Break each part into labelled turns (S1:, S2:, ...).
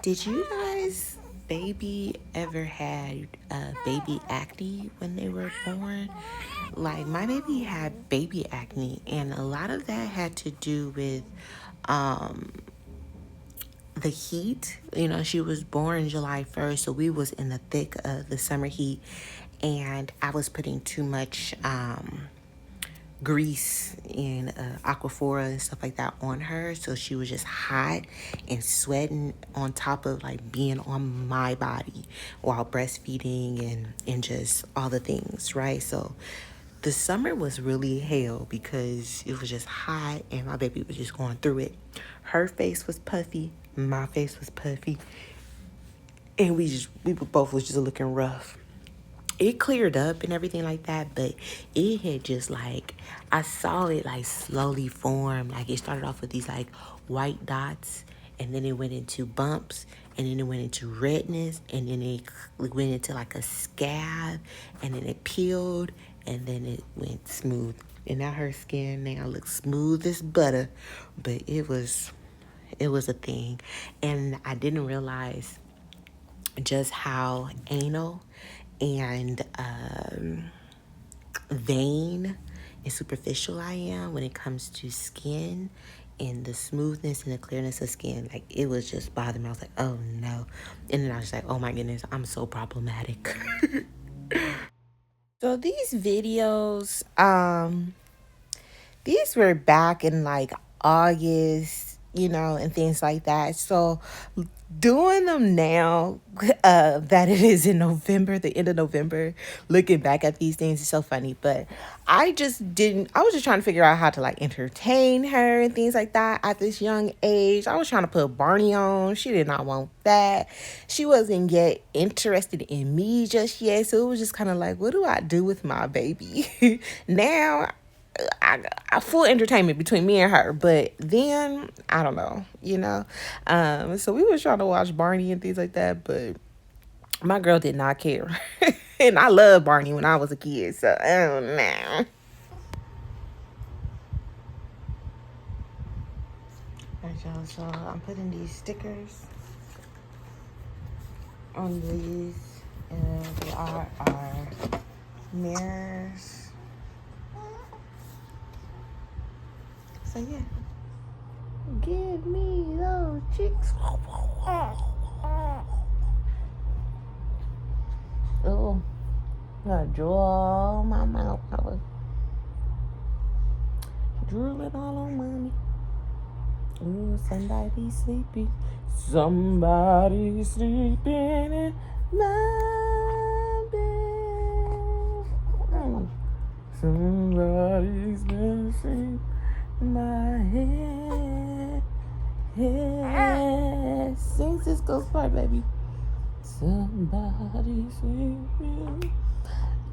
S1: Did you guys baby ever had baby acne when they were born? Like my baby had baby acne, and a lot of that had to do with um the heat. You know, she was born July 1st, so we was in the thick of the summer heat, and I was putting too much grease and aquaphora and stuff like that on her, so she was just hot and sweating on top of like being on my body while breastfeeding and just all the things, right? So the summer was really hell because it was just hot and my baby was just going through it. Her face was puffy, my face was puffy, and we both was just looking rough. It cleared up and everything like that, but it had just like, I saw it like slowly form. Like it started off with these like white dots, and then it went into bumps, and then it went into redness, and then it went into like a scab, and then it peeled, and then it went smooth. And now her skin now looks smooth as butter, but it was a thing. And I didn't realize just how anal and vain and superficial I am when it comes to skin and the smoothness and the clearness of skin. Like it was just bothering me. I was like, oh no. And then I was like, oh my goodness, I'm so problematic. So these videos, these were back in like August, you know, and things like that. So doing them now, that it is in November, the end of November, looking back at these things is so funny. But I was just trying to figure out how to like entertain her and things like that at this young age. I was trying to put Barney on. She did not want that. She wasn't yet interested in me just yet. So it was just kind of like, what do I do with my baby? Now, I full entertainment between me and her, but then I don't know, you know. So we was trying to watch Barney and things like that, but my girl did not care, and I loved Barney when I was a kid. So oh no. Alright, y'all. So I'm putting these stickers on these, and they are our mirrors. So yeah. Give me those chicks. Oh, I draw my mouth. I was drooling all on mommy. Ooh, somebody's sleeping. Somebody's sleeping in my bed. Somebody's dancing in my head. Head. Sing Cisco's part, baby. Somebody's sleeping.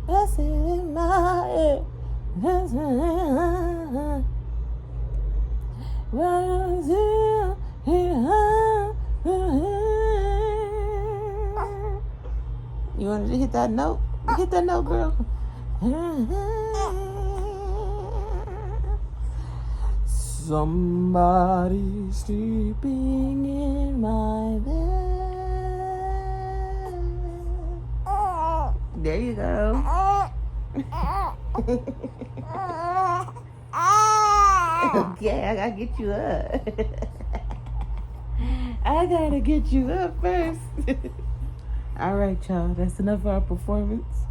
S1: That's it in my head. That's it. You wanted to hit that note? Hit that note, girl. Somebody sleeping in my bed. There you go. Okay, I gotta get you up. I gotta get you up first. All right, y'all. That's enough of our performance.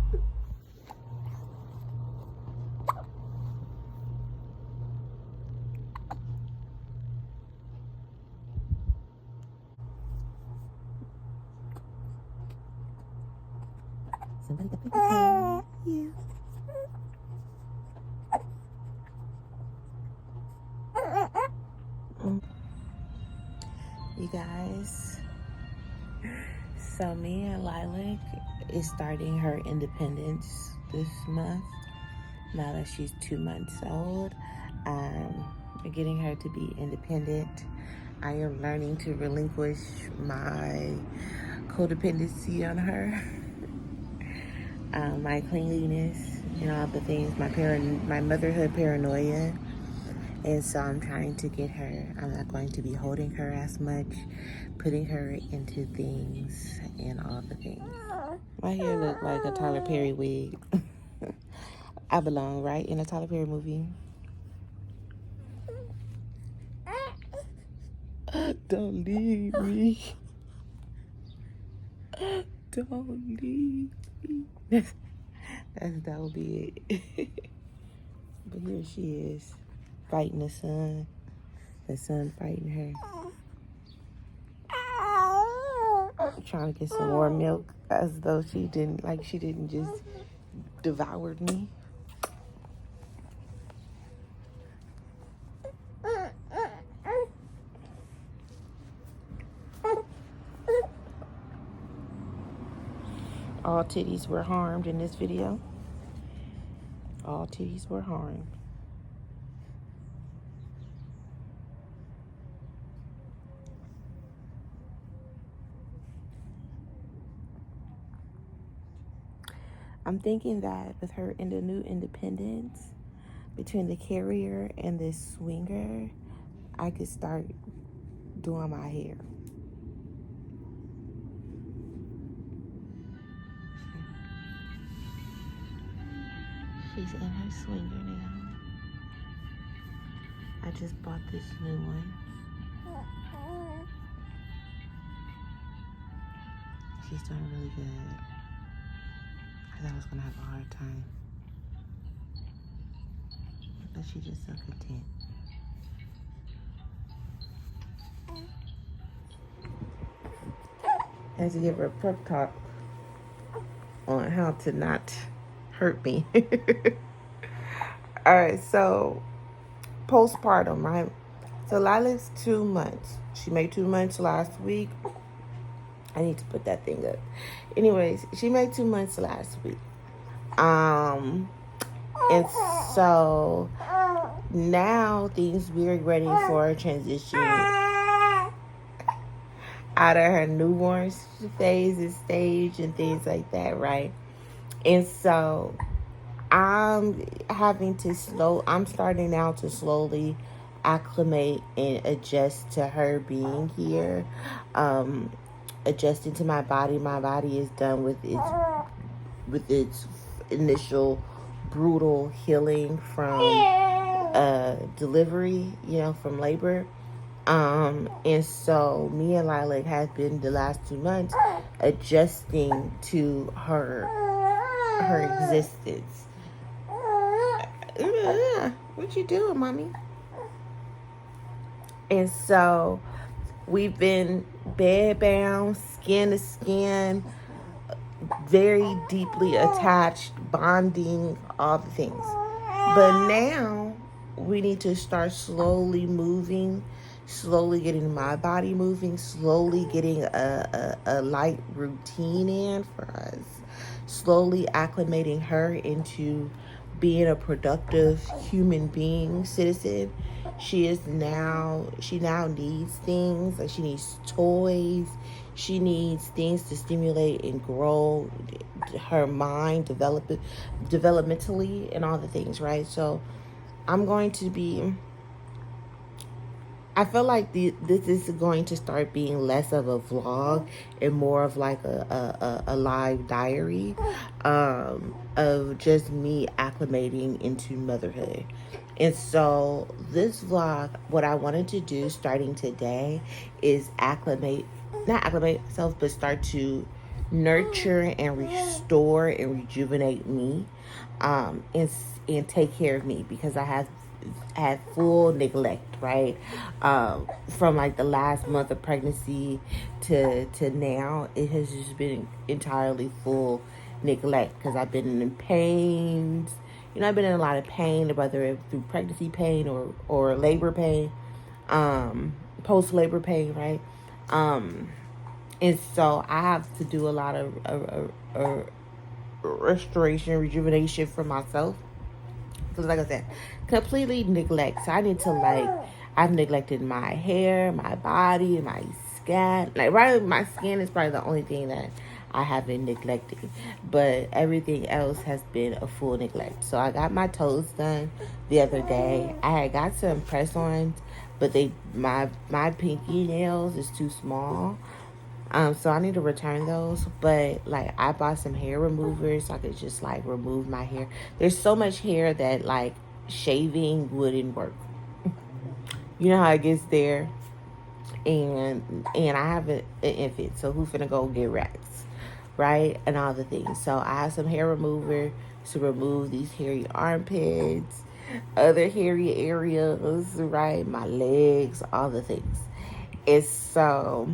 S1: Somebody got paper. Yeah. You guys, so me and Lilac is starting her independence this month. Now that she's 2 months old, we're getting her to be independent. I am learning to relinquish my codependency on her, my cleanliness, and all the things, my motherhood paranoia, And so I'm trying to get her, I'm not going to be holding her as much, putting her into things and all the things. My hair look like a Tyler Perry wig. I belong, right, in a Tyler Perry movie. Don't leave me. Don't leave me. That would be it. But here she is, fighting the sun fighting her. Trying to get some more milk, as though she didn't just devour me. All titties were harmed in this video. All titties were harmed. I'm thinking that with her in the new independence, between the carrier and this swinger, I could start doing my hair. She's in her swinger now. I just bought this new one. She's doing really good. I thought I was gonna have a hard time, but she's just so content. I had to give her a pep talk on how to not hurt me. All right, so postpartum, right? So Lila's 2 months. She made 2 months last week. I need to put that thing up. Anyways, she made 2 months last week. And so now we're ready for a transition out of her newborn phase and stage and things like that, right? And so I'm starting now to slowly acclimate and adjust to her being here. Adjusting to my body. My body is done with its initial brutal healing from delivery, from labor. And so me and Lilac have been the last 2 months adjusting to her existence. What you doing, mommy? And so we've been bed-bound, skin to skin, very deeply attached, bonding, all the things. But now we need to start slowly moving, slowly getting my body moving, slowly getting a light routine in for us, slowly acclimating her into being a productive human being, citizen. She now needs things, like she needs toys. She needs things to stimulate and grow her mind, developmentally and all the things, right? So I feel like this is going to start being less of a vlog and more of like a live diary of just me acclimating into motherhood. And so this vlog, what I wanted to do starting today is not acclimate myself, but start to nurture and restore and rejuvenate me, and take care of me, because I have had full neglect, right? From like the last month of pregnancy to now, it has just been entirely full neglect, because I've been in pains. I've been in a lot of pain, whether through pregnancy pain or labor pain, post-labor pain, right? And so I have to do a lot of restoration, rejuvenation for myself. Because like I said, completely neglect. So I need to I've neglected my hair, my body, my skin. My skin is probably the only thing that I haven't neglected. But everything else has been a full neglect. So I got my toes done the other day. I had got some press-ons, but my pinky nails is too small. So I need to return those. But like I bought some hair removers so I could just like remove my hair. There's so much hair that like shaving wouldn't work. You know how it gets there? And I have an infant, so who's finna go get rats, right? And all the things. So I have some hair remover to remove these hairy armpits, other hairy areas, right? My legs, all the things. And so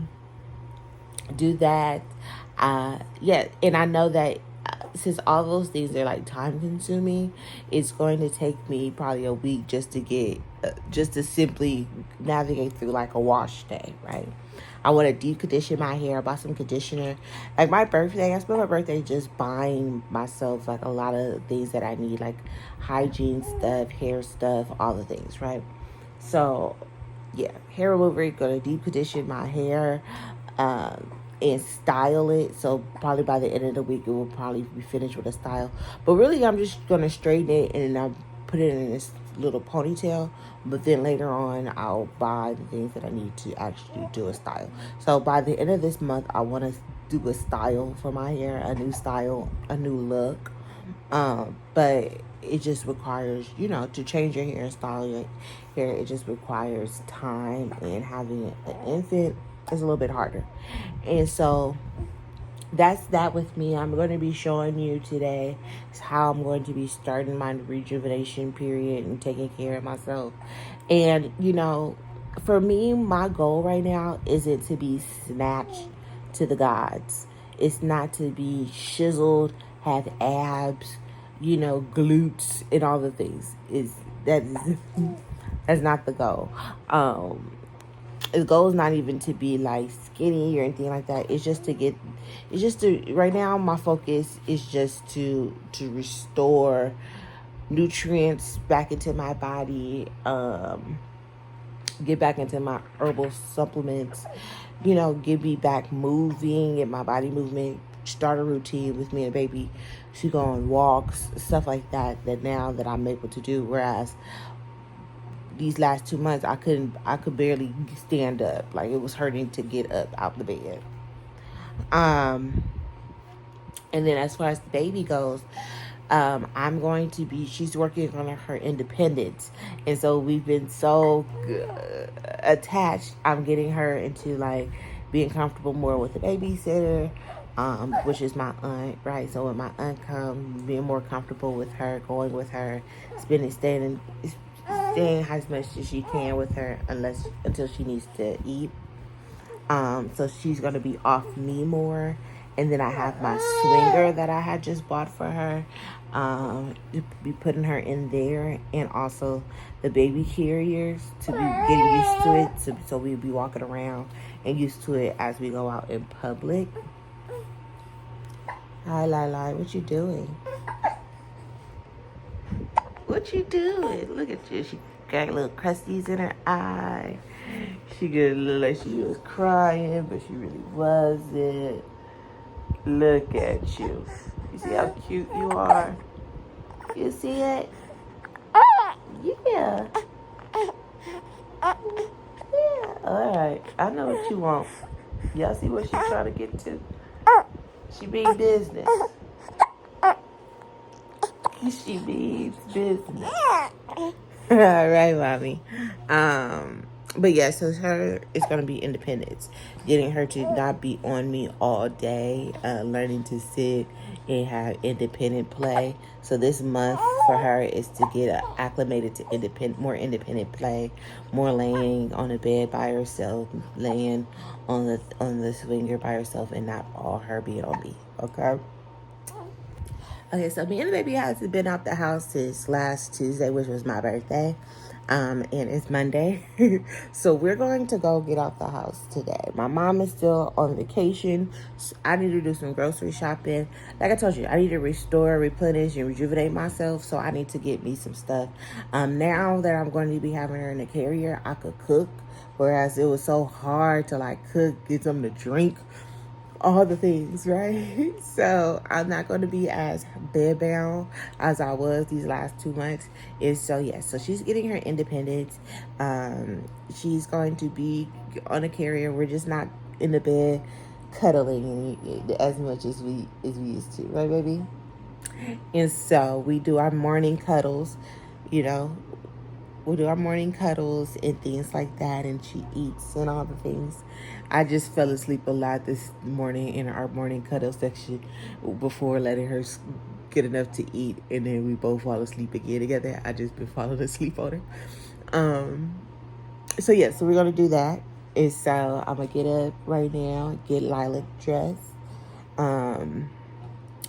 S1: do that. Yeah, and I know that since all those things are like time consuming, it's going to take me probably a week just to get just to simply navigate through like a wash day, right? I want to deep condition my hair. I bought some conditioner. Like my birthday, I spent my birthday just buying myself like a lot of things that I need, like hygiene stuff, hair stuff, all the things, right? So yeah, hair remover, gonna deep condition my hair. And style it. So probably by the end of the week, it will probably be finished with a style. But really, I'm just gonna straighten it and I'll put it in this little ponytail. But then later on, I'll buy the things that I need to actually do a style. So by the end of this month, I want to do a style for my hair, a new style, a new look. But it just requires, to change your hair, style your hair. It just requires time, and having an infant is a little bit harder. And so that's that with me. I'm going to be showing you today how I'm going to be starting my rejuvenation period and taking care of myself. And, for me, my goal right now isn't to be snatched to the gods. It's not to be chiseled, have abs, glutes and all the things. That's not the goal. The goal is not even to be like skinny or anything like that. Right now my focus is just to restore nutrients back into my body, get back into my herbal supplements, get me back moving, get my body movement, start a routine with me and baby to go on walks, stuff like that now that I'm able to do. Whereas these last 2 months, I could barely stand up. Like, it was hurting to get up out the bed. And then as far as the baby goes, she's working on her independence. And so we've been so attached. I'm getting her into like being comfortable more with the babysitter, which is my aunt, right? So when my aunt comes, being more comfortable with her, going with her, staying as much as she can with her until she needs to eat. So she's gonna be off me more. And then I have my swinger that I had just bought for her. Be putting her in there, and also the baby carriers to be getting used to it. So we'll be walking around and used to it as we go out in public. Hi, Lila, what you doing? What you doing? Look at you. She got little crusties in her eye. She could look like she was crying, but she really wasn't. Look at you. You see how cute you are? You see it? Yeah. Yeah. All right. I know what you want. Y'all see what she's trying to get to? She mean business. She means business. All right, mommy. But yeah, so it's gonna be independence, getting her to not be on me all day, learning to sit and have independent play. So this month for her is to get acclimated to more independent play, more laying on the bed by herself, laying on the swinger by herself, and not all her being on me. Okay, so me and the baby hasn't been out the house since last Tuesday, which was my birthday. And it's Monday. So we're going to go get out the house today. My mom is still on vacation. So I need to do some grocery shopping. Like I told you, I need to restore, replenish, and rejuvenate myself. So I need to get me some stuff. Now that I'm going to be having her in the carrier, I could cook. Whereas it was so hard to like cook, get something to drink, all the things, right? So I'm not going to be as bedbound as I was these last 2 months. And so, yeah, so she's getting her independence. She's going to be on a carrier. We're just not in the bed cuddling as much as we used to, right, baby? And so we do our morning cuddles, you know, we do our morning cuddles and things like that, and she eats and all the things. I just fell asleep a lot this morning in our morning cuddle section before letting her get enough to eat, and then we both fall asleep again together. I just been falling asleep on her. So yeah, so we're gonna do that. And so I'm gonna get up right now, get Lila dressed.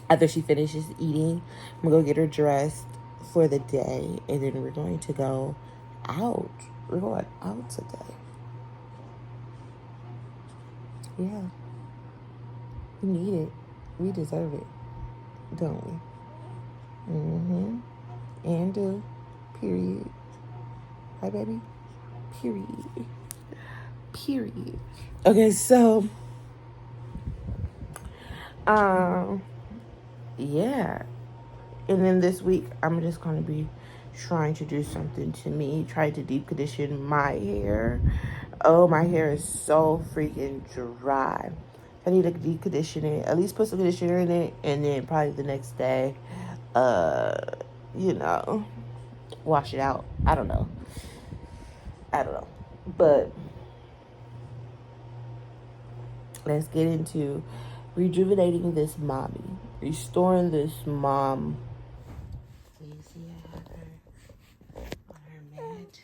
S1: After she finishes eating, I'm gonna go get her dressed for the day, and then we're going to go out. We're going out today. Yeah. We need it. We deserve it, don't we? Mm-hmm. And do. Period. Right, baby? Period. Period. Okay, so yeah. And then this week I'm just gonna be trying to do something to me, try to deep condition my hair. Oh, my hair is so freaking dry. I need to deep condition it, at least put some conditioner in it, and then probably the next day, you know, wash it out. I don't know. But let's get into rejuvenating this mommy, restoring this mom. So you see I have her on her mat.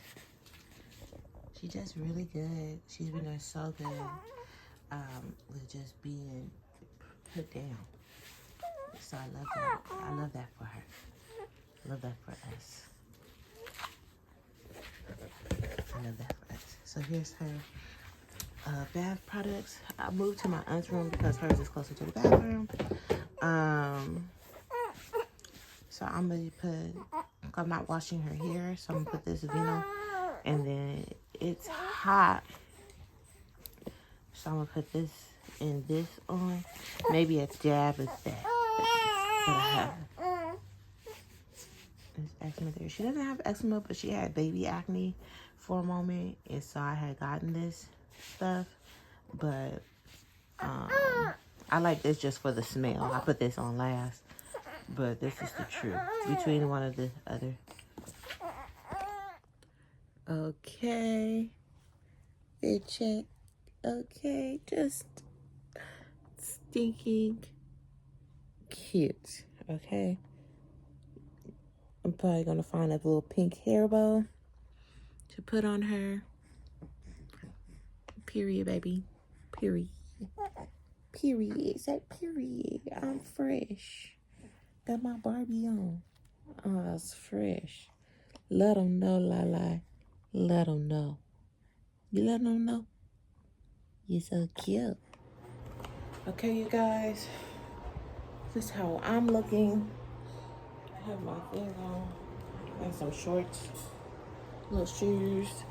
S1: She does really good. She's been doing so good with just being put down. So I love that. I love that for her. I love that for us. I love that for us. So here's her bath products. I moved to my aunt's room because hers is closer to the bathroom. So I'm gonna put, I'm not washing her hair, so I'm gonna put this Vino, and then it's hot. So I'm gonna put this and this on. Maybe a dab of that. But I have this eczema there. She doesn't have eczema, but she had baby acne for a moment, and so I had gotten this stuff. But I like this just for the smell. I put this on last, but this is the truth between one of the other. Okay, fit check. Okay, just stinking cute. Okay, I'm probably gonna find a little pink hair bow to put on her. Period, baby. Period. Period. Say period. I'm fresh. Got my Barbie on. Oh, that's fresh. Let them know, Lala. Let them know. You let them know? You're so cute. Okay, you guys. This is how I'm looking. I have my thing on. And some shorts. Little shoes.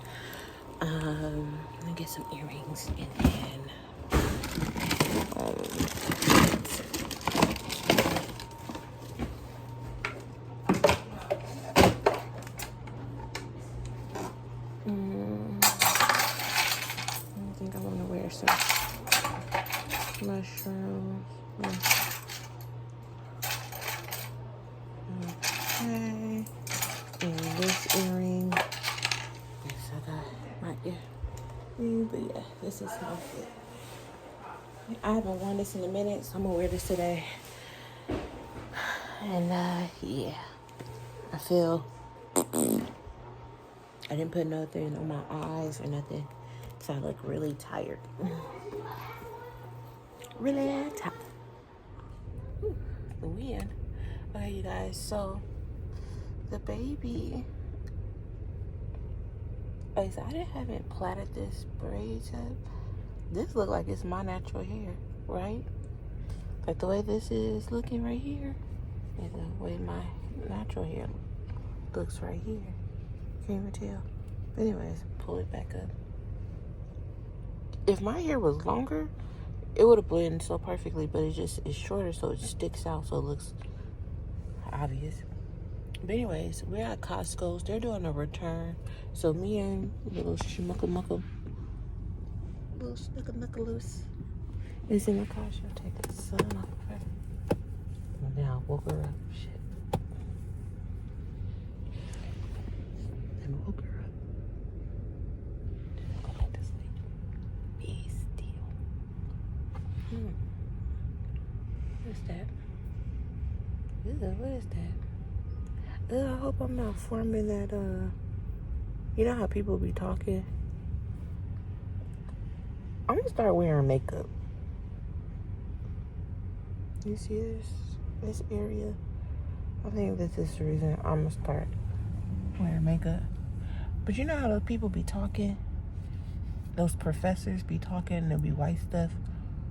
S1: And get some earrings. And then... I think I want to wear some mushrooms. Okay. And this earring. Yes, I got my ear. But yeah, this is my fit. I haven't worn this in a minute, so I'm gonna wear this today. And yeah, I feel I didn't put nothing on my eyes or nothing, so I look really tired. Really tired. The wind. Okay, you guys. So the baby. Okay, so I haven't plaited this braid yet. This look like it's my natural hair, right? Like the way this is looking right here, and the way my natural hair looks right here. Can't even tell. But anyways, pull it back up. If my hair was longer, It would have blended so perfectly, but it's shorter, so it sticks out, so it looks obvious. But anyways, we're at Costco's. They're doing a return. So me and little Shmucka little Snucka is in the car. She'll take the sun off of her. And now I woke her up. Shit. And woke her up. Then go back to sleep. Be still. What is that? Ew, what is that? I hope I'm not forming that, you know how people be talking? I'm gonna start wearing makeup. You see this area? I think this is the reason I'm gonna start wearing makeup. But you know how those people be talking? Those professors be talking, there'll be white stuff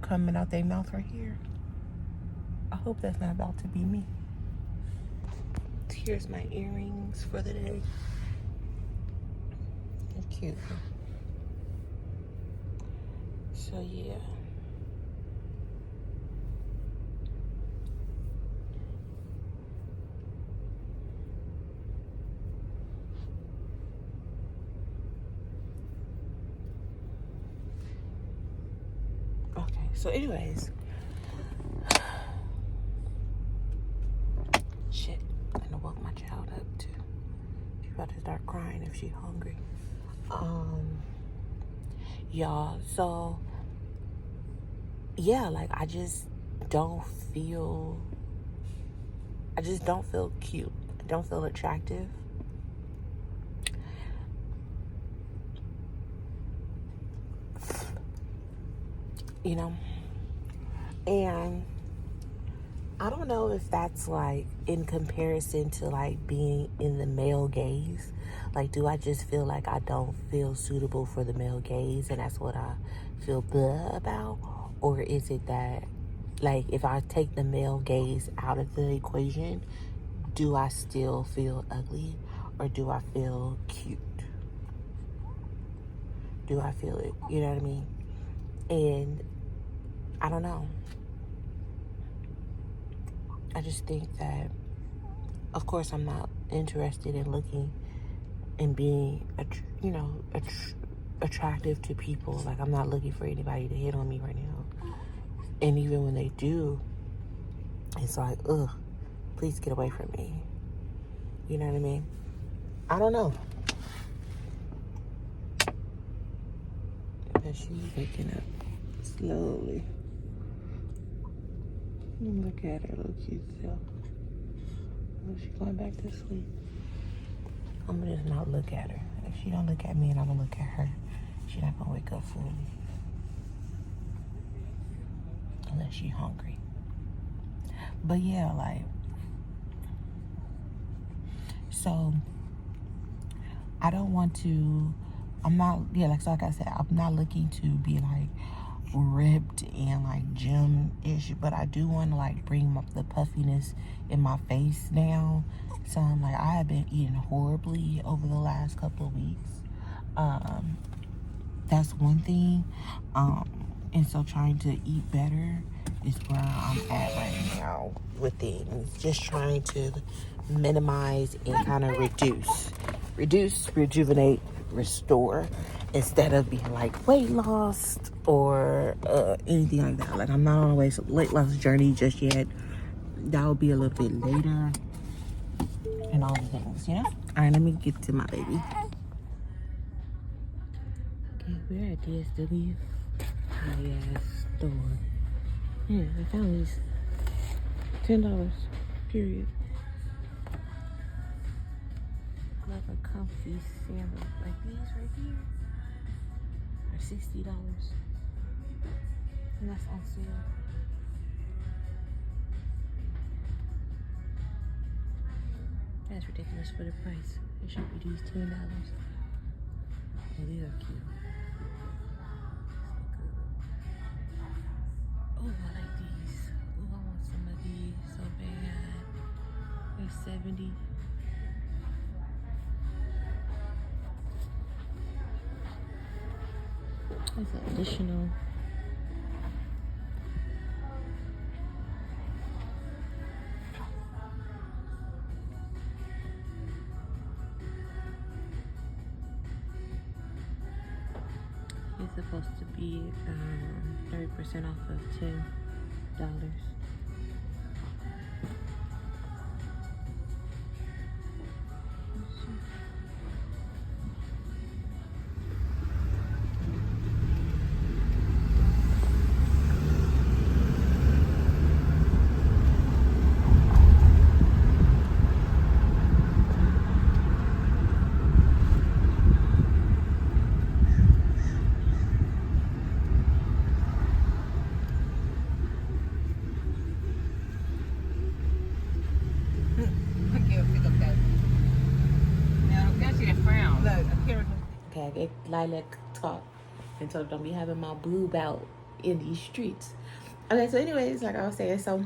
S1: coming out their mouth right here. I hope that's not about to be me. Here's my earrings for the day. They're cute. So yeah. Okay, so anyways. Shit, I'm gonna woke my child up too. She's about to start crying if she's hungry. Y'all, so yeah, like I just don't feel cute. I don't feel attractive. You know? And I don't know if that's like in comparison to like being in the male gaze. Like, do I just feel like I don't feel suitable for the male gaze and that's what I feel blah about? Or is it that, like, if I take the male gaze out of the equation, do I still feel ugly or do I feel cute? Do I feel it? You know what I mean? And I don't know. I just think that, of course, I'm not interested in looking and being, attractive to people. Like, I'm not looking for anybody to hit on me right now. And even when they do, it's like, ugh, please get away from me. You know what I mean? I don't know. But she's waking up slowly. Look at her little cute self. Oh, she's going back to sleep. I'm gonna just not look at her. If she don't look at me and I don't look at her, she's not gonna wake up fully. Unless she's hungry. But yeah, like, so I don't want to, like I said, I'm not looking to be like ripped and like gym-ish, but I do want to like bring up the puffiness in my face down. So I'm like, I have been eating horribly over the last couple of weeks. That's one thing. And so trying to eat better is where I'm at right now with things. Just trying to minimize and kind of reduce, rejuvenate, restore, instead of being like weight loss or anything like that. Like, I'm not on a weight loss journey just yet. That will be a little bit later and all the things, you know? All right, let me get to my baby. Okay, we're at DSW. High-ass store. Yeah, I found these $10, period. Like a comfy sandal, like these right here, are $60, and that's on sale. That's ridiculous for the price. It should be these $10. Oh, these are cute. Oh, I like these. Oh, I want some of these so bad. They're $70. That's an additional be 30% off of $10. Okay, I gave Lilac talk and told her don't be having my boob out in these streets. Okay, so anyways, like I was saying, so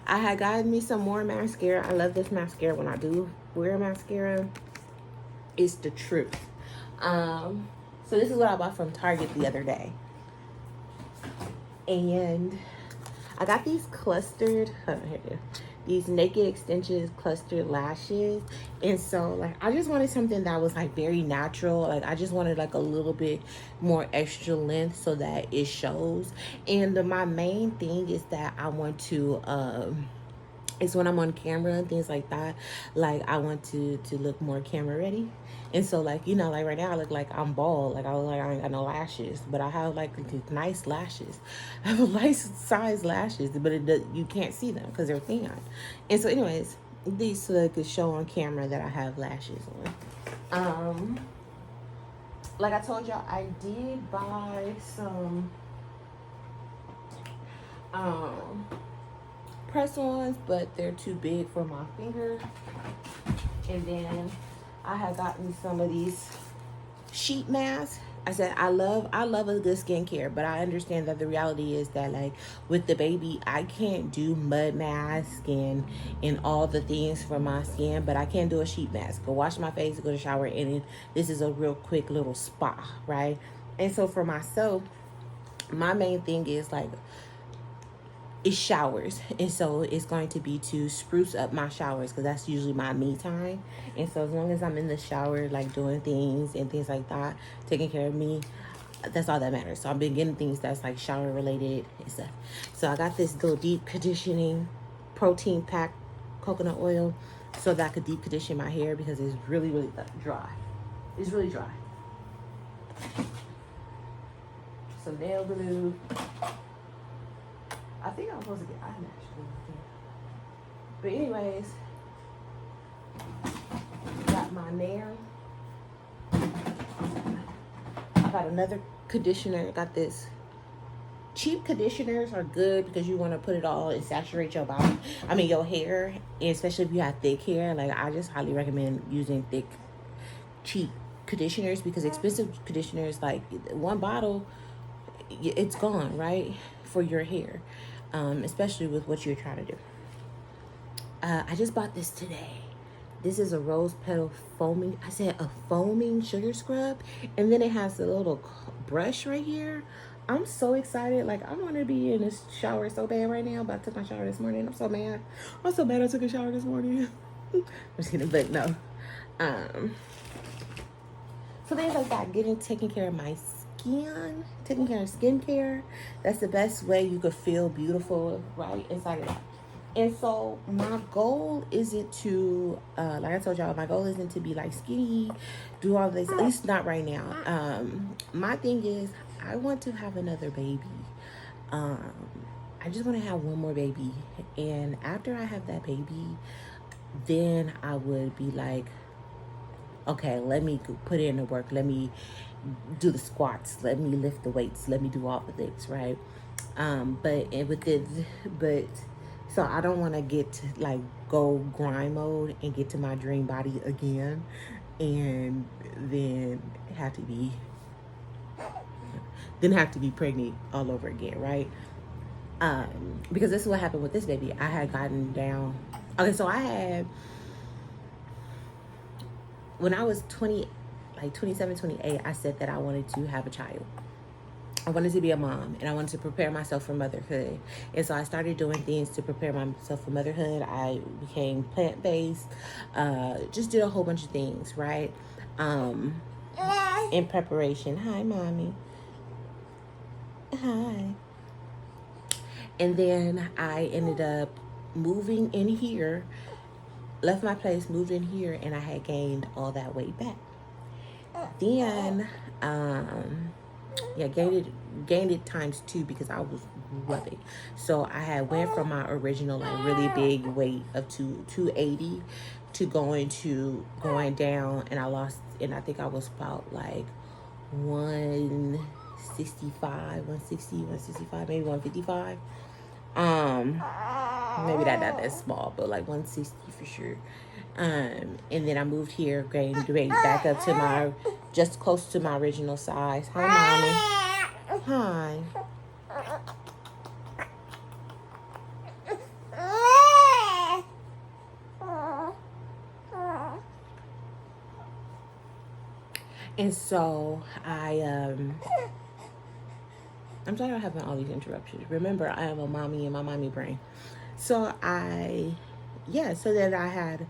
S1: I had gotten me some more mascara. I love this mascara. When I do wear mascara, it's the truth. So this is what I bought from Target the other day. And I got these clustered, these naked extensions clustered lashes. And so like I just wanted something that was like very natural. Like I just wanted like a little bit more extra length so that it shows. And my main thing is that I want to is when I'm on camera and things like that, like I want to look more camera ready. And so like, you know, like right now I look like I'm bald, like I look like I ain't got no lashes, but I have like nice lashes. I have nice size lashes, but you can't see them because they're thin. And so anyways, these so that I could show on camera that I have lashes on. Like I told y'all, I did buy some press-ons, but they're too big for my finger. And then I had gotten some of these sheet masks. I said I love a good skincare, but I understand that the reality is that like with the baby, I can't do mud mask and all the things for my skin, but I can do a sheet mask. Go wash my face, go to shower, and this is a real quick little spa, right? And so for myself, my main thing is like is showers, and so it's going to be to spruce up my showers because that's usually my me time. And so as long as I'm in the shower like doing things and things like that, taking care of me, that's all that matters. So I've been getting things that's like shower related and stuff. So I got this little deep conditioning protein pack coconut oil so that I could deep condition my hair because it's really dry. It's really dry. Some nail glue. I think I'm supposed to get eyelash glue. But anyways, got my nail. I got another conditioner. Got this. Cheap conditioners are good because you want to put it all and saturate your body. I mean your hair, and especially if you have thick hair. Like I just highly recommend using thick, cheap conditioners because expensive conditioners, like one bottle, it's gone, right? For your hair, especially with what you're trying to do. I just bought this today. This is a rose petal foaming. I said a foaming sugar scrub, and then it has a little brush right here. I'm so excited. Like I want to be in this shower so bad right now, but I took my shower this morning. I'm so mad. I'm so mad I took a shower this morning. I'm just kidding, but no. So things like that, taking care of my skin, taking care of skincare. That's the best way you could feel beautiful, right, inside of that. And so my goal isn't to, like I told y'all, my goal isn't to be like skinny, do all this, at least not right now. My thing is I want to have another baby. I just want to have one more baby. And after I have that baby, then I would be like, okay, let me put in the work. Let me do the squats. Let me lift the weights. Let me do all the things, right? So I don't want to get to like go grind mode and get to my dream body again, and then have to be pregnant all over again, right? Because this is what happened with this baby. I had gotten down. Okay, so when I was 20, like 27, 28, I said that I wanted to have a child. I wanted to be a mom, and I wanted to prepare myself for motherhood. And so I started doing things to prepare myself for motherhood. I became plant-based, just did a whole bunch of things, right? In preparation. Hi, mommy. Hi. And then I ended up moving in here, left my place, moved in here, and I had gained all that weight back. Then, yeah, gained it times 2 because I was rubbing. So I had went from my original like really big weight of 280 to going down, and I lost, and I think I was about like 165, 160, 165, maybe 155. Maybe not that small, but like 160 for sure. And then I moved here, gained weight back up to my, just close to my original size. Hi, mommy. Hi. And so I'm sorry I'm having all these interruptions. Remember, I am a mommy in my mommy brain. So so then I had,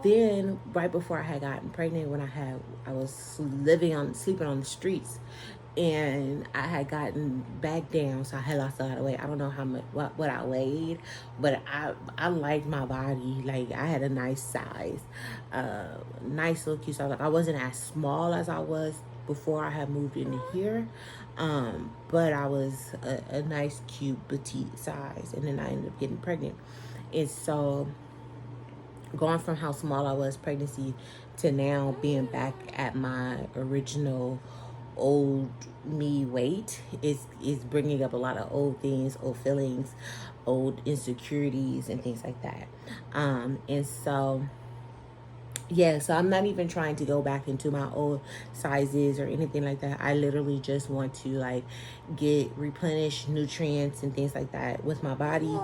S1: then right before I had gotten pregnant, when I was sleeping on the streets, and I had gotten back down, so I had lost a lot of weight. I don't know how much, what I weighed, but I liked my body. Like, I had a nice size, nice little cute size. Like, I wasn't as small as I was before I had moved into here, but I was a nice cute petite size, and then I ended up getting pregnant. And so going from how small I was pregnancy to now being back at my original old me weight is bringing up a lot of old things, old feelings, old insecurities, and things like that. And so yeah, so I'm not even trying to go back into my old sizes or anything like that. I literally just want to like replenish nutrients and things like that with my body.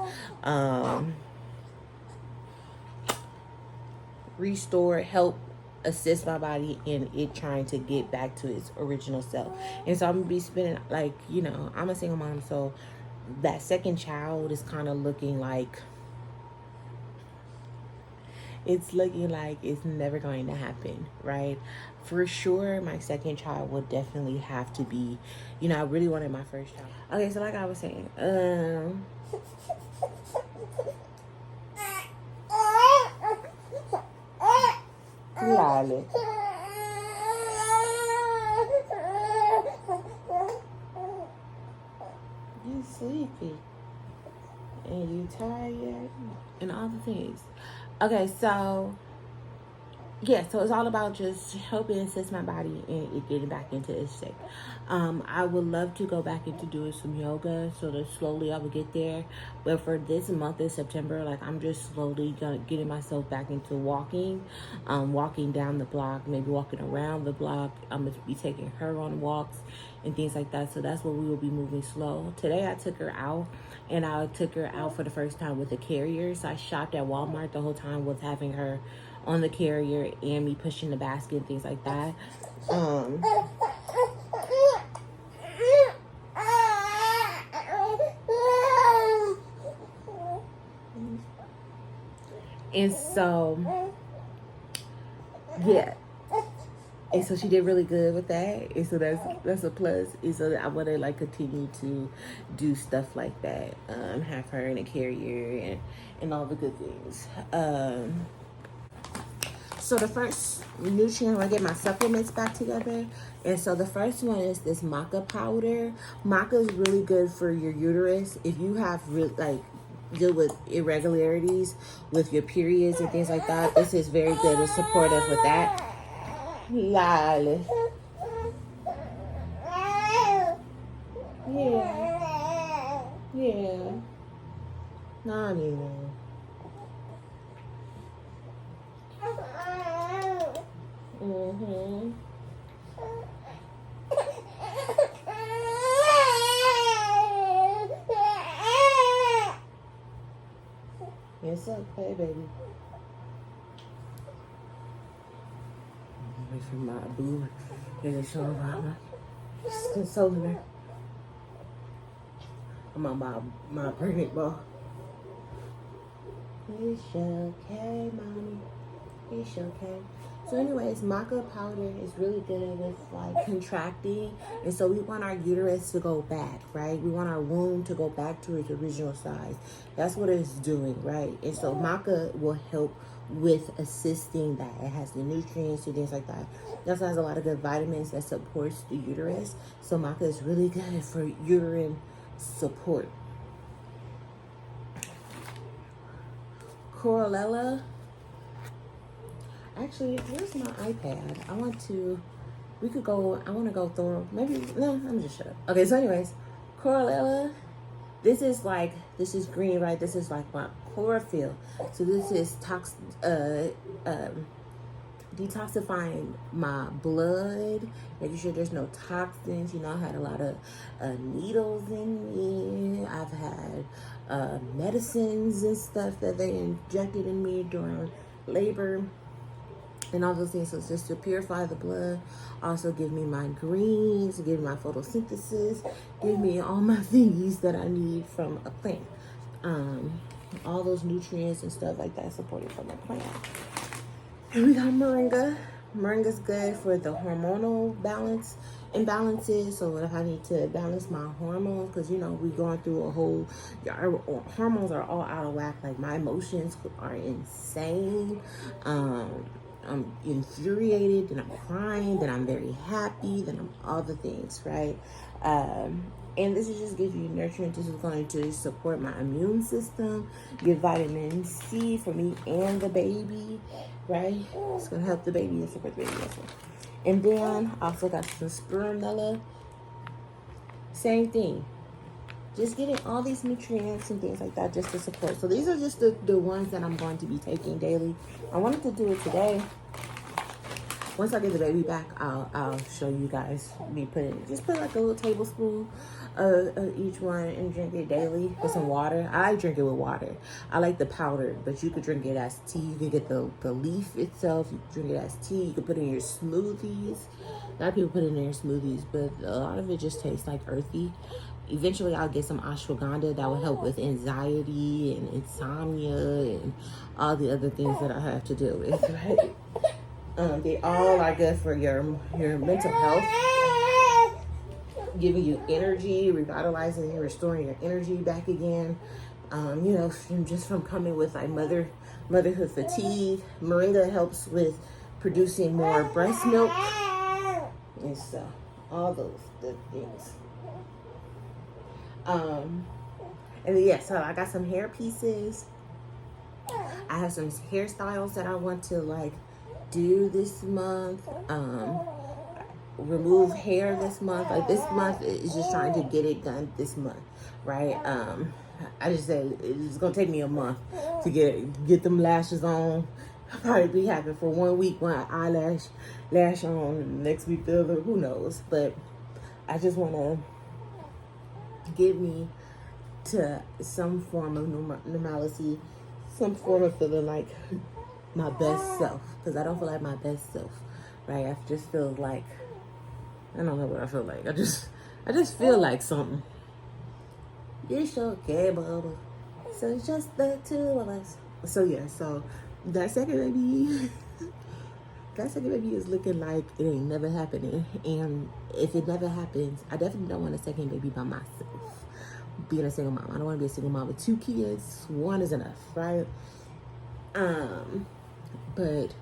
S1: Restore, help assist my body in it trying to get back to its original self. And so I'm gonna be spending, like, I'm a single mom, so that second child is kind of looking like it's never going to happen, right? For sure, my second child will definitely have to be, I really wanted my first child. Okay, so like I was saying, Lolly. You sleepy. And you tired. And all the things. Okay, so yeah, so it's all about just helping assist my body and it getting back into its shape. I would love to go back into doing some yoga, so that slowly I would get there. But for this month in September, like, I'm just slowly getting myself back into walking, walking down the block, maybe walking around the block. I'm gonna be taking her on walks and things like that. So that's what we will be moving slow. Today I took her out, and I took her out for the first time with a carrier. So I shopped at Walmart the whole time with having her on the carrier and me pushing the basket and things like that. And so, yeah. And so she did really good with that. And so that's a plus. And so I want to like continue to do stuff like that. Have her in a carrier and all the good things. So the first nutrient, I get my supplements back together. And so the first one is this maca powder. Maca is really good for your uterus. If you have deal with irregularities with your periods and things like that, this is very good and supportive with that. Lolly. Yeah. Yeah. Mommy. Mm-hmm. It's okay, baby. Wait for my boo. Get a show about her. Just consoling her. I'm on my pregnant ball. It's okay, mommy. It's okay. So anyways, maca powder is really good with like contracting. And so we want our uterus to go back, right? We want our womb to go back to its original size. That's what it's doing, right? And so maca will help with assisting that. It has the nutrients and things like that. It also has a lot of good vitamins that supports the uterus. So maca is really good for uterine support. Chlorella. Actually, where's my iPad? I want to go through, maybe, no, I'm just shut up. Okay, so anyways, chlorella, this is green, right? This is like my chlorophyll. So this is detoxifying my blood, making sure there's no toxins. You know, I had a lot of needles in me. I've had medicines and stuff that they injected in me during labor and all those things. So it's just to purify the blood, also give me my greens, give me my photosynthesis, give me all my thingies that I need from a plant. All those nutrients and stuff like that supported from a plant. And we got moringa. Moringa's good for the hormonal imbalances. So if I need to balance my hormones, because you know we're going through our hormones are all out of whack. Like my emotions are insane. I'm infuriated, then I'm crying, then I'm very happy, then I'm all the things, right? And this is just gives you nutrients. This is going to support my immune system, give vitamin C for me and the baby, right? It's going to help the baby and support the baby also. And then I also got some spirulina. Same thing. Just getting all these nutrients and things like that just to support. So these are just the ones that I'm going to be taking daily. I wanted to do it today. Once I get the baby back, I'll show you guys me just put like a little tablespoon of each one and drink it daily with some water. I drink it with water. I like the powder, but you could drink it as tea. You could get the leaf itself. You could drink it as tea. You could put it in your smoothies. A lot of people put it in their smoothies, but a lot of it just tastes like earthy. Eventually, I'll get some ashwagandha that will help with anxiety and insomnia and all the other things that I have to deal with, right? They all are good for your mental health, giving you energy, revitalizing and restoring your energy back again. You know, just from coming with like motherhood fatigue. Moringa helps with producing more breast milk and stuff. All those good things. And then, yeah, so I got some hair pieces. I have some hairstyles that I want to like do this month. Remove hair this month. Like this month is just trying to get it done this month, right? I just said it's gonna take me a month to get them lashes on. I'll probably be happy for 1 week, one lash on, next week the other, who knows? But I just want to get me to some form of normalcy, some form of feeling like my best self, because I don't feel like my best self, right? I just feel like, I don't know what I feel like. I just feel like something. It's okay, Bubba. So it's just the two of us. So yeah, so that second baby is looking like it ain't never happening. And if it never happens, I definitely don't want a second baby by myself. Being a single mom, I don't want to be a single mom with 2 kids. 1 is enough, right? But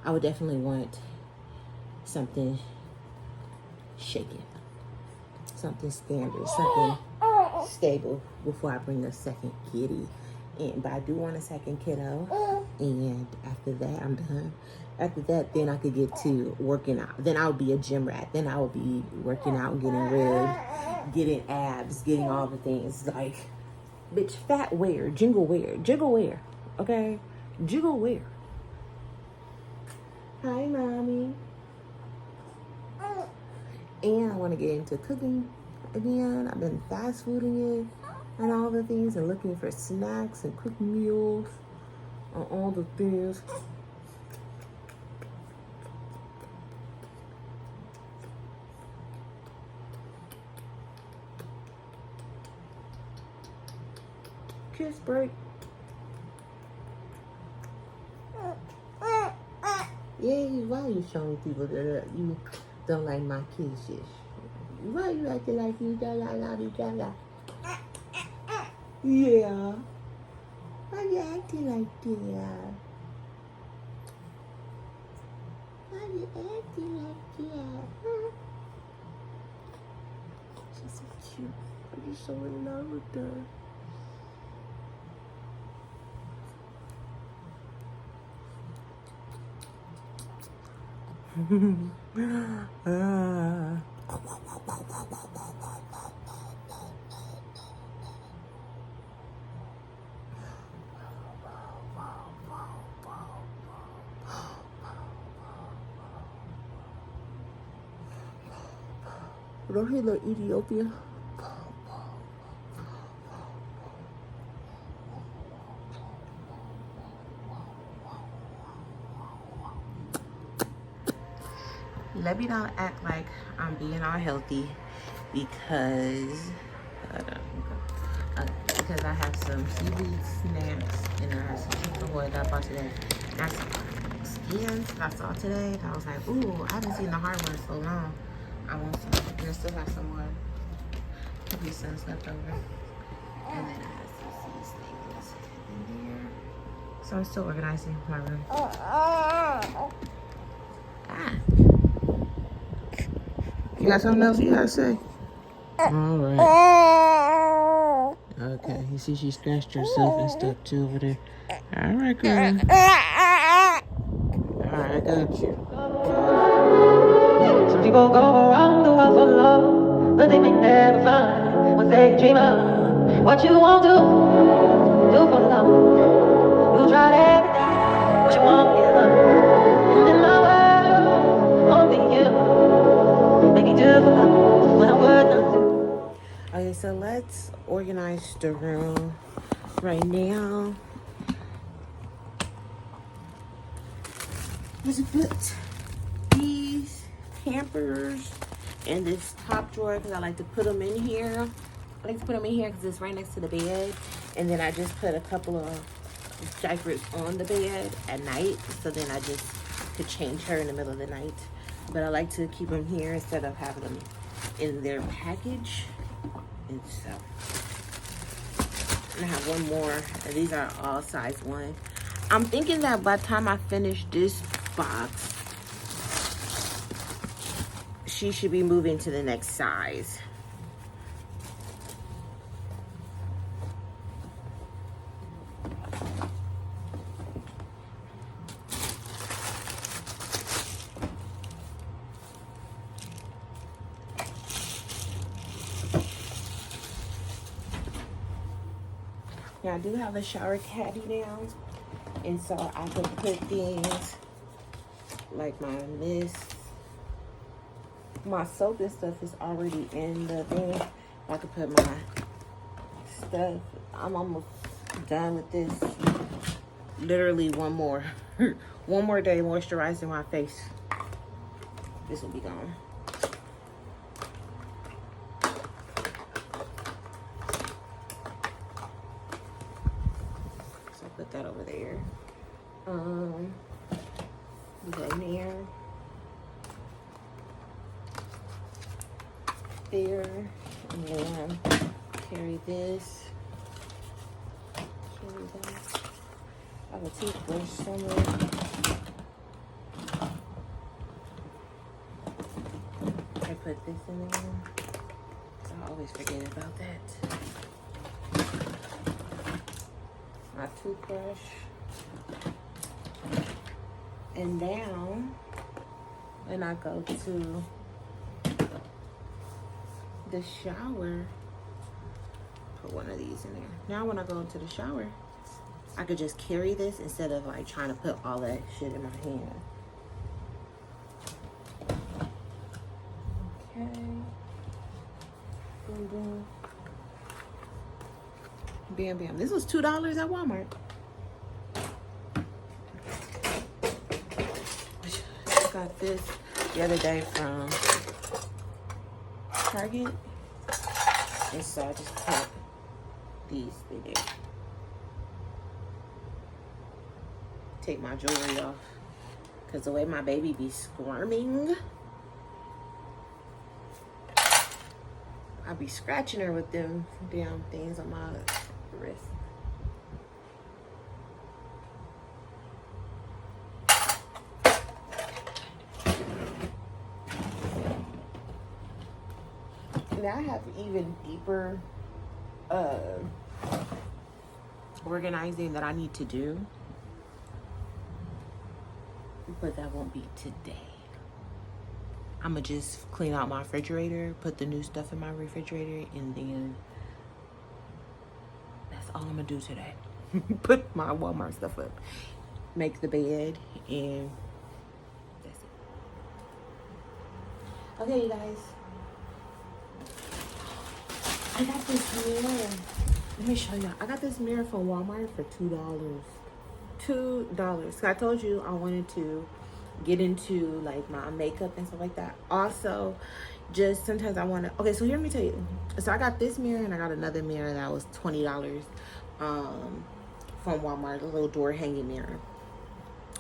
S1: I would definitely want something shaken, something standard, something stable before I bring a second kitty in. But I do want a second kiddo, and after that I'm done. After that, then I could get to working out. Then I would be a gym rat. Then I would be working out and getting ribbed, getting abs, getting all the things. Like, bitch, fat wear, jiggle wear, okay? Jiggle wear. Hi, mommy. And I want to get into cooking again. I've been fast fooding it and all the things and looking for snacks and quick meals and all the things. Kiss break. Yeah, why you showing people that you don't like my kisses? Why you acting like you don't like each other? Yeah. Why you acting like that? Why you acting like that? Huh? She's so cute. I'm just so in love with her. Don't he look Ethiopia? Let me not act like I'm being all healthy because because I have some seaweed snacks and I have some chicken boiled up on today. That's skins that I saw today. And I was like, ooh, I haven't seen the hard one in so long. I want some. And I still have some more Capri Suns left over. And then I have some seasonings in here. So I'm still organizing my room. Ah. You got something else you gotta say? Alright. Okay, you see she scratched herself and stuff too over there. Alright, girl. Alright, I got you. Some people go around the world for love, but they may never find what they dream of. What you want to do for love. You tried everything, but you won't give up. And in my world, only you make me do for love when I'm worth nothing. Okay, so let's organize the room right now. Let's put these hampers in this top drawer because I like to put them in here. I like to put them in here because it's right next to the bed. And then I just put a couple of diapers on the bed at night. So then I just could change her in the middle of the night. But I like to keep them here instead of having them in their package. And so, and I have one more. And these are all size 1. I'm thinking that by the time I finish this box, she should be moving to the next size. Now I do have a shower caddy now, and so I can put things like my mist. My soap and stuff is already in the thing. I could put my stuff. I'm almost done with this. Literally one more one more day moisturizing my face. This will be gone. So put that over there. Then there, and then carry this. Carry that. I have a toothbrush somewhere. I put this in there. I always forget about that. My toothbrush. And now, when I go to the shower, put one of these in there. Now when I go into the shower, I could just carry this instead of like trying to put all that shit in my hand. Okay. Boom, boom. Bam, bam. This was $2 at Walmart. I got this the other day from Target. And so I just put these in there. Take my jewelry off Because the way my baby be squirming, I be scratching her with them damn things on my wrist. Now I have even deeper organizing that I need to do, but that won't be today. I'm gonna just clean out my refrigerator, put the new stuff in my refrigerator, and then that's all I'm gonna do today. Put my Walmart stuff up, make the bed, and that's it. Okay, you guys. I got this mirror. Let me show y'all. I got this mirror from Walmart for $2. $2. So I told you I wanted to get into like my makeup and stuff like that. Also, just sometimes I want to. Okay, so here, let me tell you. So I got this mirror and I got another mirror that was $20 from Walmart, a little door hanging mirror.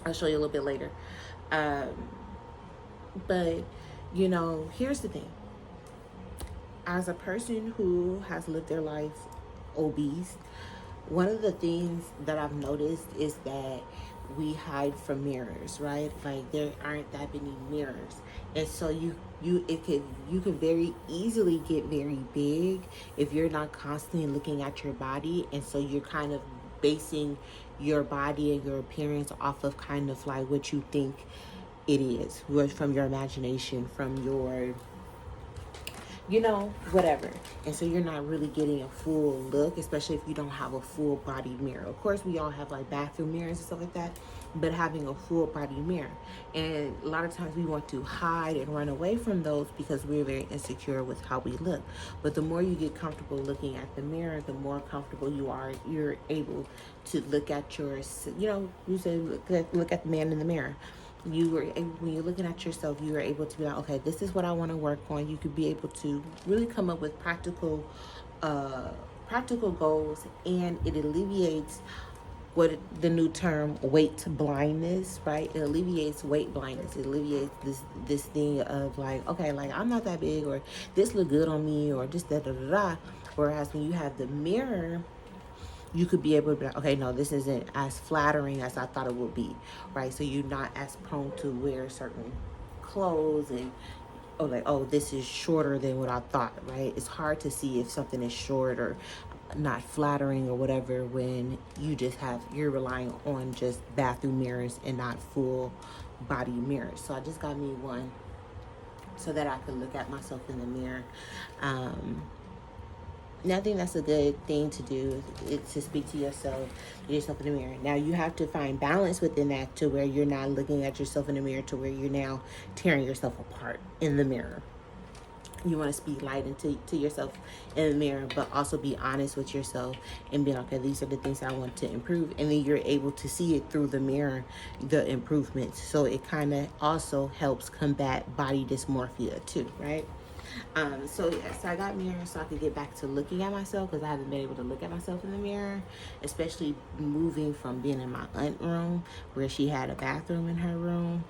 S1: I'll show you a little bit later. But you know, here's the thing. As a person who has lived their life obese, one of the things that I've noticed is that we hide from mirrors, right? Like there aren't that many mirrors, and so you could very easily get very big if you're not constantly looking at your body, and so you're kind of basing your body and your appearance off of kind of like what you think it is, from your imagination, from your, you know, whatever. And so you're not really getting a full look, especially if you don't have a full body mirror. Of course, we all have like bathroom mirrors and stuff like that, but having a full body mirror. And a lot of times we want to hide and run away from those because we're very insecure with how we look. But the more you get comfortable looking at the mirror, the more comfortable you're able to look at your, you know, you say look at the man in the mirror. When you're looking at yourself, you are able to be like, okay, this is what I want to work on. You could be able to really come up with practical goals, and it alleviates what the new term weight blindness, right? It alleviates weight blindness. It alleviates this thing of like, okay, like I'm not that big, or this look good on me, or just da da da da. Whereas when you have the mirror, you could be able to be like, okay, no, this isn't as flattering as I thought it would be, right? So you're not as prone to wear certain clothes and, oh, like, oh, this is shorter than what I thought, right? It's hard to see if something is short or not flattering or whatever when you're relying on just bathroom mirrors and not full body mirrors. So I just got me one so that I could look at myself in the mirror. And I think that's a good thing to do, is to speak to yourself in the mirror. Now, you have to find balance within that to where you're not looking at yourself in the mirror to where you're now tearing yourself apart in the mirror. You want to speak light into yourself in the mirror, but also be honest with yourself and be like, okay, these are the things I want to improve. And then you're able to see it through the mirror, the improvements. So it kind of also helps combat body dysmorphia too, right? So I got mirrors so I could get back to looking at myself, because I haven't been able to look at myself in the mirror, especially moving from being in my aunt's room where she had a bathroom in her room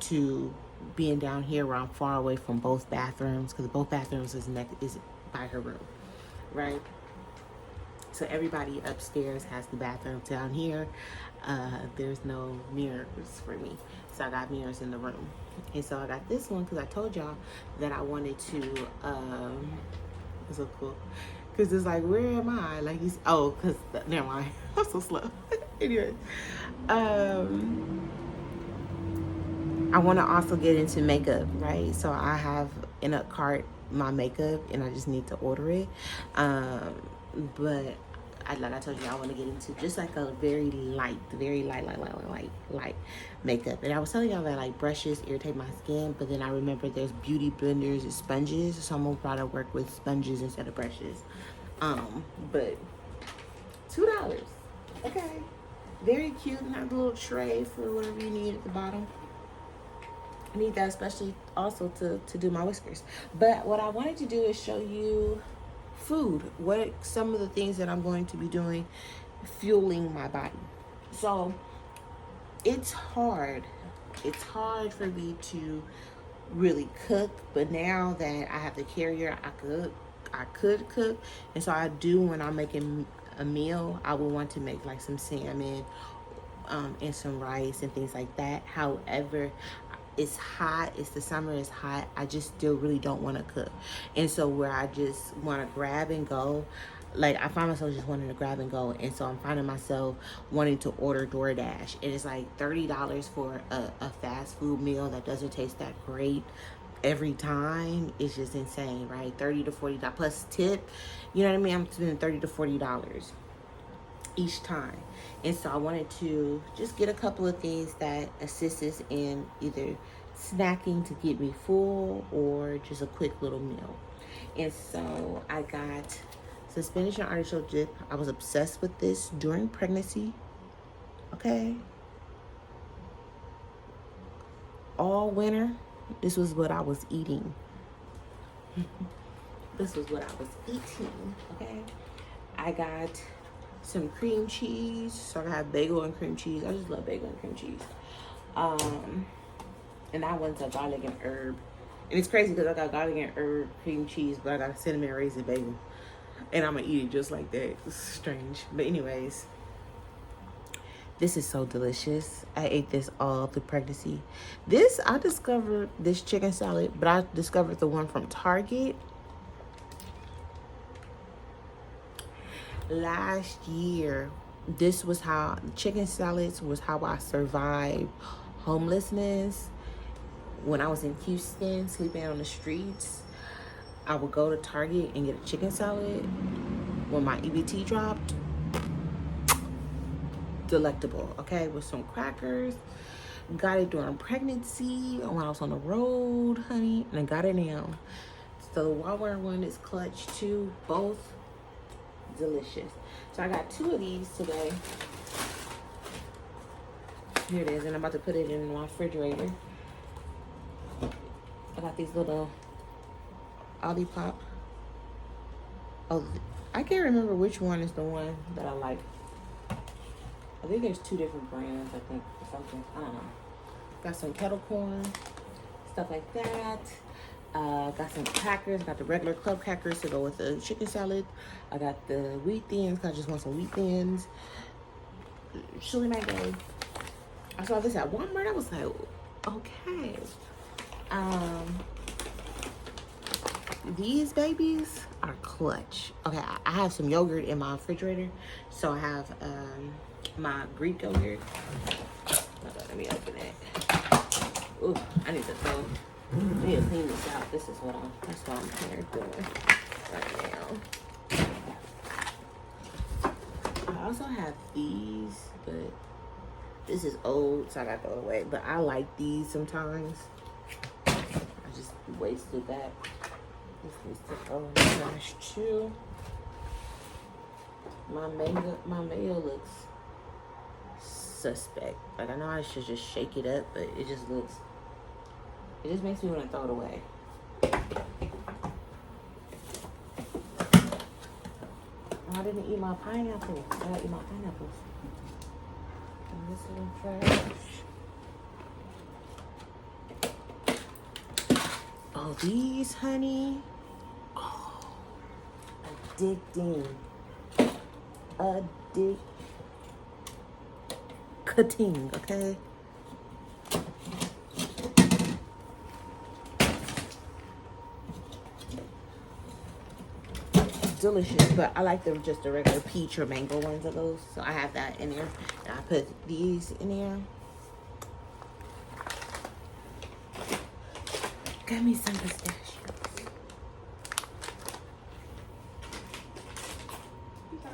S1: to being down here where I'm far away from both bathrooms, because both bathrooms is by her room, right? So everybody upstairs has the bathroom. Down here, there's no mirrors for me. So I got mirrors in the room. And so I got this one because I told y'all that I wanted to, it's so cool. Because it's like, where am I? Like, because, never mind. I'm so slow. Anyway. I want to also get into makeup, right? So I have in a cart my makeup and I just need to order it. But like I told you, I want to get into just like a very light makeup. And I was telling y'all that like brushes irritate my skin, but then I remember there's beauty blenders and sponges. So I'm gonna probably work with sponges instead of brushes. But $2, okay, very cute. And have a little tray for whatever you need at the bottom. I need that especially also to do my whiskers. But what I wanted to do is show you food, some of the things that I'm going to be doing fueling my body. So it's hard it's hard for me to really cook, but now that I have the carrier, I could cook. And so I do, when I'm making a meal, I would want to make like some salmon, and some rice and things like that. However, it's hot, it's the summer, it's hot, I just still really don't want to cook. And so where I just want to grab and go, like I find myself just wanting to grab and go. And so I'm finding myself wanting to order DoorDash, and it's like $30 for a fast food meal that doesn't taste that great every time. It's just insane, right? 30 to 40 dollars plus tip, you know what I mean? I'm spending 30 to 40 dollars each time. And so I wanted to just get a couple of things that assist us in either snacking to get me full or just a quick little meal. And so I got some spinach and artichoke dip. I was obsessed with this during pregnancy. Okay. All winter, this was what I was eating. This was what I was eating. Okay. I got some cream cheese. So I have bagel and cream cheese. I just love bagel and cream cheese. And that one's a garlic and herb. And it's crazy because I got garlic and herb cream cheese, but I got a cinnamon raisin bagel. And I'm gonna eat it just like that. It's strange. But anyways, this is so delicious. I ate this all through pregnancy. I discovered this chicken salad, but I discovered the one from Target last year. This was how chicken salads was how I survived homelessness when I was in Houston, sleeping on the streets. I would go to Target and get a chicken salad when my EBT dropped. Delectable, okay, with some crackers. Got it during pregnancy when I was on the road, honey, and I got it now. So the Walmart one is clutch too, both delicious. So I got 2 of these today. Here it is, and I'm about to put it in my refrigerator. I got these little Olipop. Oh, I can't remember which one is the one that I like. I think there's 2 different brands, I think, or something. I don't know. Got some kettle corn, stuff like that. Got some crackers. Got the regular club crackers to go with the chicken salad. I got the wheat thins, because I just want some wheat thins. Chili mango. I saw this at Walmart. I was like, okay. These babies are clutch. Okay, I have some yogurt in my refrigerator. So I have my Greek yogurt. Let me open it. Ooh, I need to clean this out. That's what I'm here doing right now. I also have these, but this is old, so I gotta throw it away. But I like these sometimes. I just wasted that. This needs to go in the trash too. My mayo looks suspect. Like, I know I should just shake it up, but it just makes me want to throw it away. I didn't eat my pineapple. I gotta eat my pineapples. And this is in trash. Oh, these, honey. Oh, addicting. Addicting, okay? Delicious, but I like them just the regular peach or mango ones of those. So I have that in there. And I put these in there. Got me some pistachios.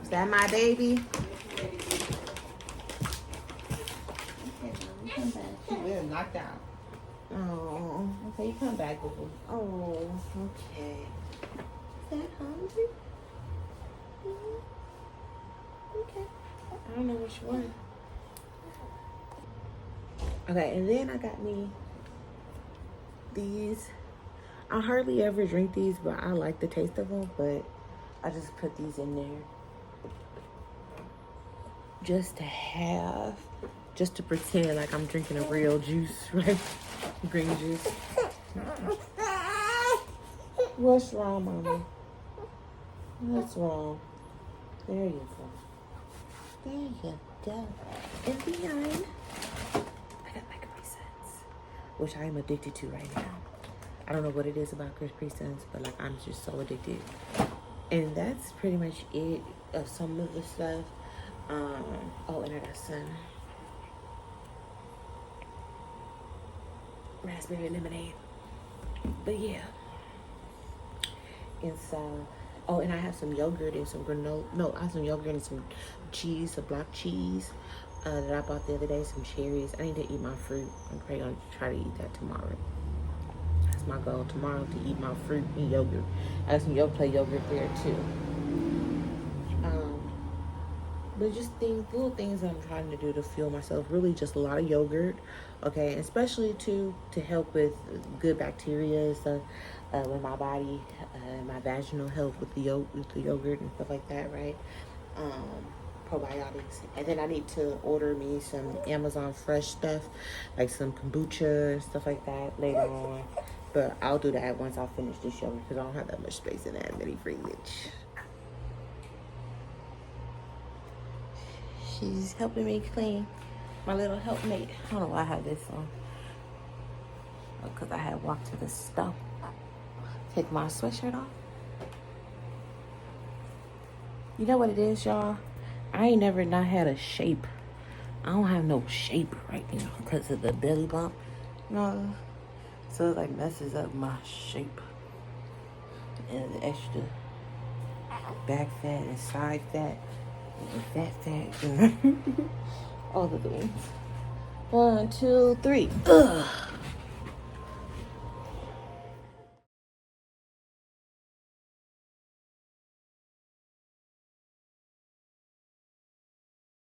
S1: Is that my baby? Come back. We're knocked out. Oh, okay, you come back, boo. Oh, okay. Is that hungry? Okay. I don't know which one. Okay, and then I got me these. I hardly ever drink these, but I like the taste of them. But I just put these in there just to have just to pretend like I'm drinking a real juice, right? Green juice. What's wrong, Mama? What's wrong? There you go. There you go. And behind, I got my Capri Suns, which I am addicted to right now. I don't know what it is about Capri Suns, but like I'm just so addicted. And that's pretty much it of some of the stuff. Oh, and I got some raspberry lemonade. But yeah. And so, oh, and I have some yogurt and some granola. No, I have some yogurt and some cheese, some block cheese that I bought the other day, some cherries. I need to eat my fruit. I'm probably going to try to eat that tomorrow. That's my goal tomorrow, to eat my fruit and yogurt. I have some Yoplait yogurt there too. But just little things that I'm trying to do to fuel myself. Really just a lot of yogurt, okay? Especially to help with good bacteria and stuff in my body, my vaginal health with the yogurt and stuff like that, right? Probiotics. And then I need to order me some Amazon fresh stuff, like some kombucha and stuff like that later on. But I'll do that once I finish this yogurt because I don't have that much space in that mini fridge. She's helping me clean. My little helpmate. I don't know why I have this on. Because I had walked to the stove. Take my sweatshirt off. You know what it is, y'all? I ain't never not had a shape. I don't have no shape right now because of the belly bump. No. So it like messes up my shape. And the extra back fat and side fat. And fat, all the things. 1, 2, 3. Ugh.